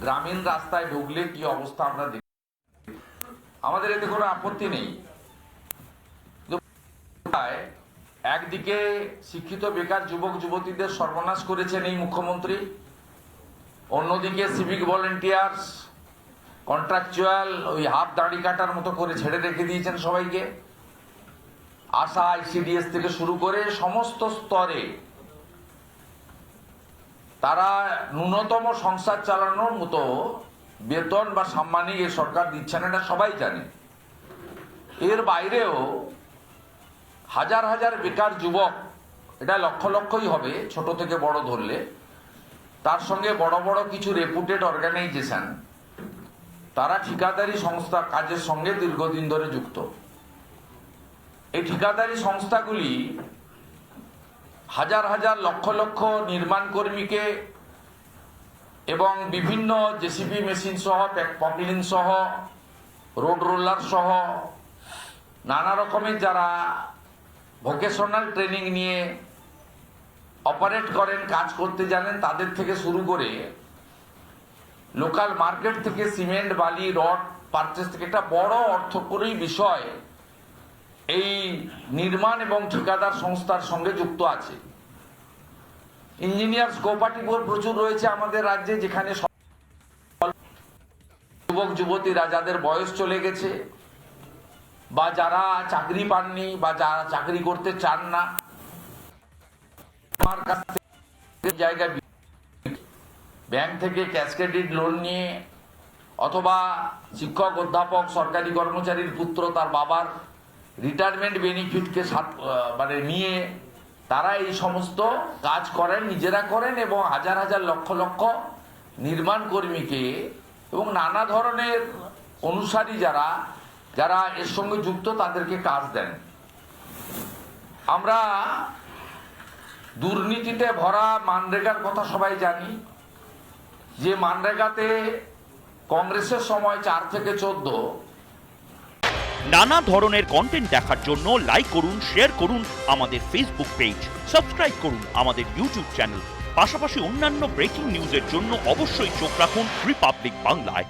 গ্রামীণ রাস্তায় ঢুকলে কি অবস্থা আমরা দেখি। আমাদের এতে কোনো আপত্তি নেই। একদিকে শিক্ষিত বেকার যুবক যুবতীদের সর্বনাশ করেছেন এই মুখ্যমন্ত্রী, অন্যদিকে সিভিক ভলেন্টিয়ার্স কন্ট্রাকচুয়াল ওই হাফ দাড়ি কাটার মতো করে ছেড়ে রেখে দিয়েছেন সবাইকে। আশা আইসিডিএস থেকে শুরু করে সমস্ত স্তরে তারা ন্যূনতম সংসার চালানোর মতো বেতন বা সম্মানী এ সরকার দিচ্ছে না, এটা সবাই জানে। এর বাইরেও হাজার হাজার বেকার যুবক, এটা লক্ষ লক্ষই হবে ছোট থেকে বড় ধরলে, তার সঙ্গে বড় বড় কিছু রেপুটেড অর্গানাইজেশন, তারা ঠিকাদারি সংস্থা কাজের সঙ্গে দীর্ঘদিন ধরে যুক্ত। এই ঠিকাদারি সংস্থাগুলি হাজার হাজার লক্ষ লক্ষ নির্মাণ কর্মীকে এবং বিভিন্ন জেসিবি মেশিন সহ, পকলিন সহ, রোড রোলার সহ নানা রকমের যারা ভোকেশনাল ট্রেনিং নিয়ে অপারেট করেন, কাজ করতে জানেন, তাদের থেকে শুরু করে লোকাল মার্কেট থেকে সিমেন্ট বালি রড পারচেস থেকে একটা বড় অর্থকরী বিষয় এই নির্মাণ এবং ঠিকাদার সংস্থার সঙ্গে যুক্ত আছে। ইঞ্জিনিয়ার্স কোঅপারেটিভ প্রচুর রয়েছে আমাদের রাজ্যে, যেখানে যুবক যুবতীরা যাদের বয়স চলে গেছে বা যারা চাকরি পাননি বা যারা চাকরি করতে চান না, আমার কাছ থেকে জায়গায় ব্যাংক থেকে ক্যাশ ক্রেডিট লোন নিয়ে অথবা শিক্ষক অধ্যাপক সরকারি কর্মচারীর পুত্র তার বাবার রিটায়ারমেন্ট বেনিফিটকে নিয়ে তারা এই সমস্ত কাজ করেন, নিজেরা করেন এবং হাজার হাজার লক্ষ লক্ষ নির্মাণ কর্মীকে এবং নানা ধরনের অনুসারী যারা যারা এর সঙ্গে যুক্ত তাদেরকে কাজ দেন। আমরা দুর্নীতিতে ভরা মানরেগার কথা সবাই জানি, যে মানরেগাতে কংগ্রেসের সময় 4 থেকে 14। নানা ধরনের কন্টেন্ট দেখার জন্য লাইক করুন, শেয়ার করুন আমাদের ফেসবুক পেজ, সাবস্ক্রাইব করুন আমাদের ইউটিউব চ্যানেল। পাশাপাশি অন্যান্য ব্রেকিং নিউজের জন্য অবশ্যই চোখ রাখুন রিপাবলিক বাংলায়।